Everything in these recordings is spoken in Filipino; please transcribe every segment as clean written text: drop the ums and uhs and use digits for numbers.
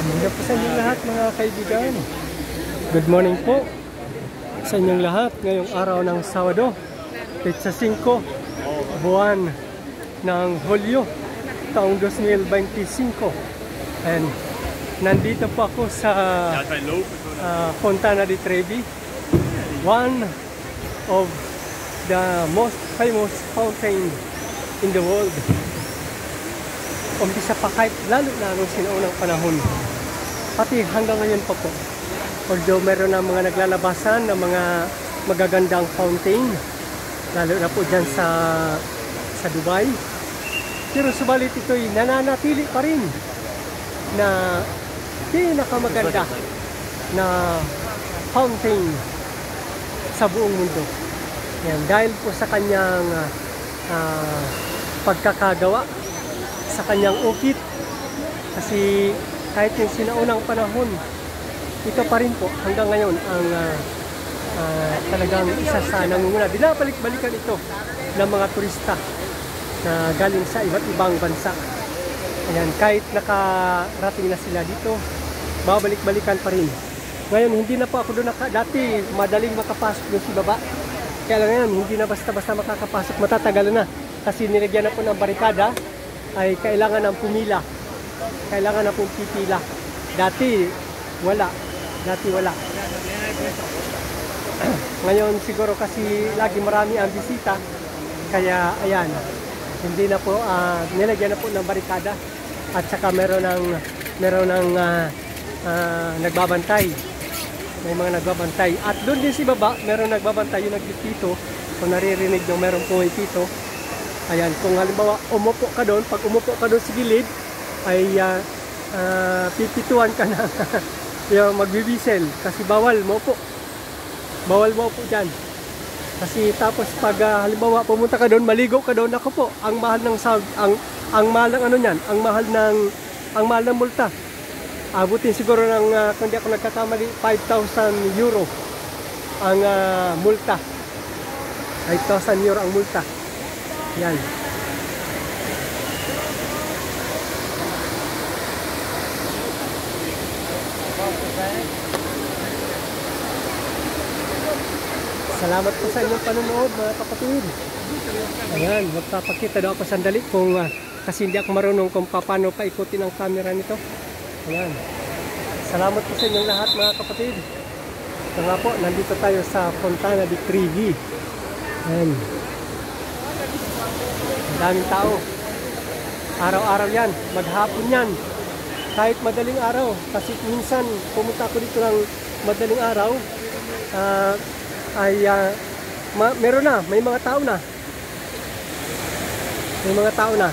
Magandang po sa inyong lahat mga kaibigan. Good morning po sa inyong lahat ngayong araw ng Sabado, Petsa 5, buwan ng Hulyo, taong 2025. And nandito po ako sa Fontana di Trevi, one of the most famous fountain in the world. Umpisa pa kahit lalo na nung sinaunang panahon, pati hanggang ngayon pa po. Although meron na mga naglalabasan ng mga magagandang fountain, lalo na po dyan sa Dubai, pero subalit ito'y nananatili pa rin na pinakamaganda na fountain sa buong mundo. Yan, dahil po sa kanyang pagkakagawa, sa kanyang ukit. Kasi kahit yung sinaunang panahon, ito pa rin po hanggang ngayon ang talagang isa sa nangunguna. Binabalik-balikan ito ng mga turista na galing sa iba't ibang bansa. Ayan, kahit nakarating na sila dito, babalik-balikan pa rin. Ngayon, hindi na po ako doon dati madaling makapasok doon sa baba. Kaya lang ngayon, hindi na basta-basta makakapasok, matatagalan na. Kasi nilagyan na po ng barikada, ay kailangan ng pumila. Kailangan na pong pipila. Dati, wala. Ngayon, siguro kasi lagi marami ang bisita. Kaya, ayan, hindi na po, nilagyan na po ng barikada. At saka meron ng nagbabantay. May mga nagbabantay. At doon din si baba, meron nagbabantay yung nagpipito. Kung naririnig nyo, meron pumipito. Ayan, kung halimbawa umupo ka doon, pag umupo ka doon sa gilid, ay pipituan ka na yung magbibisel. Kasi bawal mo po. Bawal mo po dyan. Kasi tapos pag halimbawa pumunta ka doon, maligo ka doon, ako po, ang mahal ng ang mahal ng ano niyan, ang mahal ng multa. Abutin siguro ng, kung di ako nagkakamali, 5,000 euro ang multa. 5,000 euro ang multa. Yan. Salamat po sa inyong panonood mga kapatid. Ayan, magpapakita daw ako sandali kung kasi hindi ako marunong kung paano paikutin ang camera nito. Ayan. Salamat po sa inyong lahat mga kapatid. Ito nga po, nandito tayo sa Fontana di Trevi. Ayan. Ang daming tao. Araw-araw yan, maghapon yan. Kahit madaling araw. Kasi minsan pumunta ako dito ng madaling araw. Meron na, may mga tao na. May mga tao na.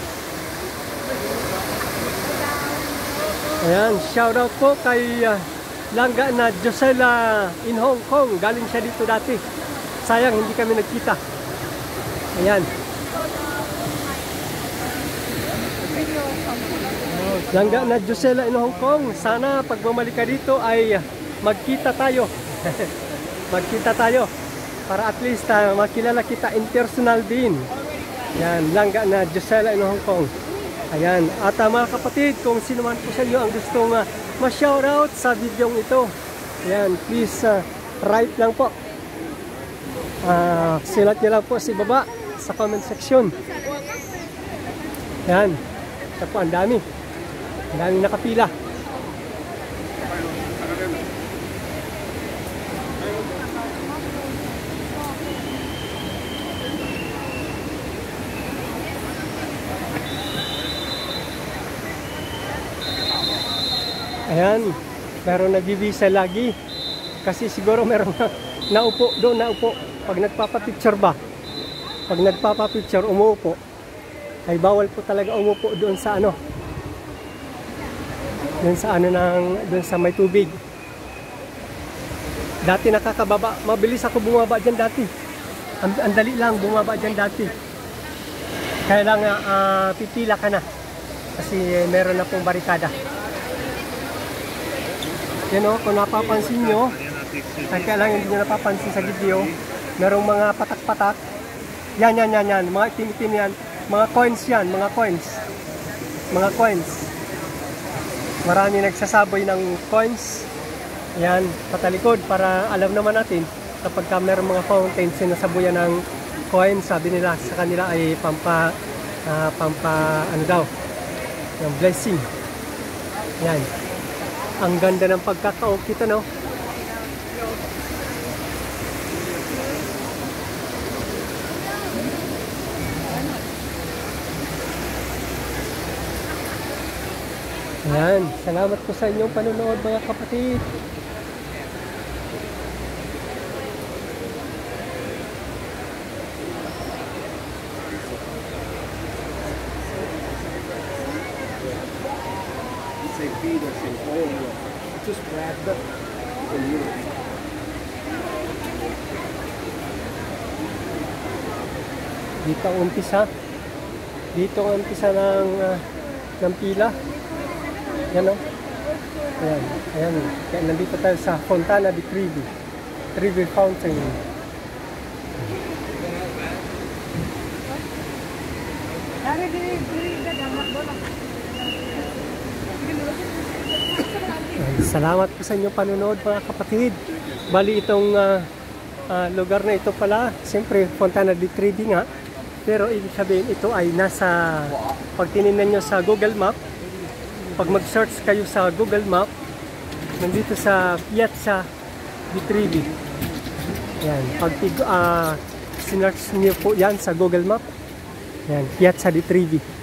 Ayan, shoutout po kay Langga na Josela in Hong Kong. Galing siya dito dati. Sayang, hindi kami nagkita. Ayan. Langga na Josela in Hong Kong. Sana pag bumalik ka dito ay magkita tayo. Magkita tayo. Para at least makilala kita in personal din. Yan, Langga na Josela in Hong Kong. Ayan. At mga kapatid, kung sino man po sa inyo ang gustong ma-shoutout sa video ito, ayan, please write lang po. Silat nyo lang po sa baba sa comment section. Ayan. Ito po, ang dami. Ang daming nakapila. Ayan, meron nag-visa lagi. Kasi siguro meron naupo doon, naupo. Pag nagpapapicture ba? Pag nagpapapicture, umuupo. Ay bawal po talaga umupo doon sa ano. Doon sa ano doon sa may tubig. Dati nakakababa, mabilis ako bumaba diyan dati. Ang dali lang bumaba diyan dati. Kaya lang pipila ka na. Kasi meron na pong barikada. Yan o, kung napapansin nyo, ay kaya lang hindi nyo napapansin sa video, merong mga patak-patak. Yan, mga itim-itim yan. Mga coins yan, mga coins. Mga coins. Marami nagsasaboy ng coins. Yan, patalikod para alam naman natin kapag ka merong mga fountains sinasabuyan ng coins, sabi nila sa kanila ay pampa ano daw, yung blessing. Yan. Ang ganda ng pagkakaok ito, no? Ayan, salamat po sa inyong panonood mga kapatid. Just grab the Dito ang umpisa. Dito ang umpisa ng pila. Yan o. Ayan. Ayan. Kaya nandito tayo sa Fontana di Trevi. Trevi Fountain. Salamat po sa inyong panonood mga kapatid. Bali itong lugar na ito pala, siyempre Fontana di Trevi nga. Pero ibig sabihin ito ay nasa, pag tinignan nyo sa Google Map, pag mag-search kayo sa Google Map, nandito sa Piazza di Trevi. Yan, pag sinearch nyo po yan sa Google Map, yan, Piazza di Trevi.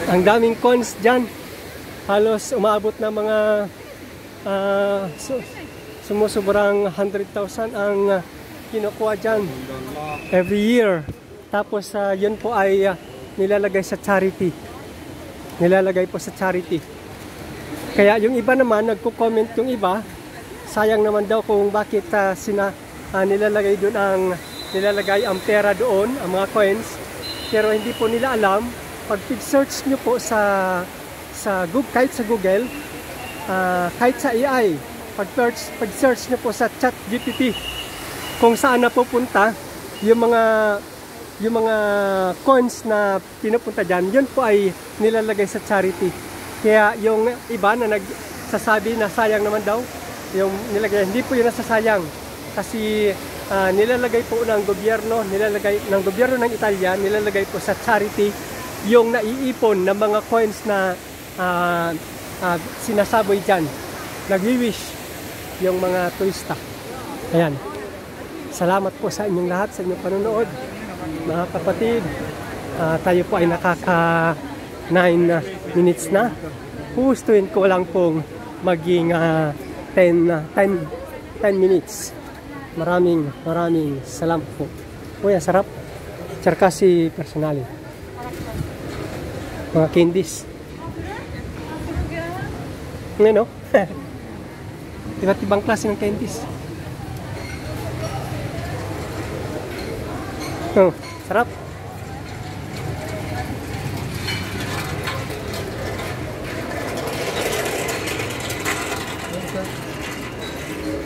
Ang daming coins dyan. Halos umaabot na mga sumusobrang 100,000 ang kinukuha dyan every year. Tapos yun po ay nilalagay sa charity. Nilalagay po sa charity. Kaya yung iba naman, nagko-comment yung iba, sayang naman daw kung bakit nilalagay doon nilalagay ang pera doon, ang mga coins. Pero hindi po nila alam. Pag search nyo po kahit sa Google, kahit sa AI, pag search nyo po sa ChatGPT, kung saan napupunta yung mga coins na pinupunta dyan, yun po ay nilalagay sa charity. Kaya yung iba na nagsasabi na sayang naman daw, yung nilagay, hindi po yun nasasayang. Kasi nilalagay po ng gobyerno ng Italia, nilalagay po sa charity yung naiipon ng mga coins na sinasaboy dyan. Nag-wish yung mga turista. Ayan. Salamat po sa inyong lahat, sa inyong panonood. Mga kapatid, tayo po ay nakaka 9 minutes na. Gustuin ko lang pong maging 10 minutes. Maraming salamat po. Uy, ang sarap. Charkasi personali. Mga candies. Ngayon, no? Iba't ibang klase ng candies. Oh, sarap.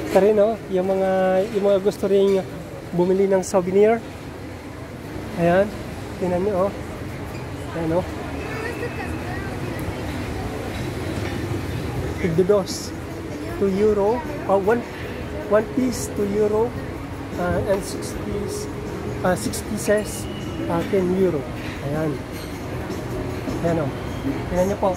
Ito rin, no? Yung mga gusto rin bumili ng souvenir. Ayan. Tingnan nyo, oh. Ayan, no? Tigdos, €2, one piece €2, and 6 pieces, €10. Ayan. Ayan o. Tingnan niyo po.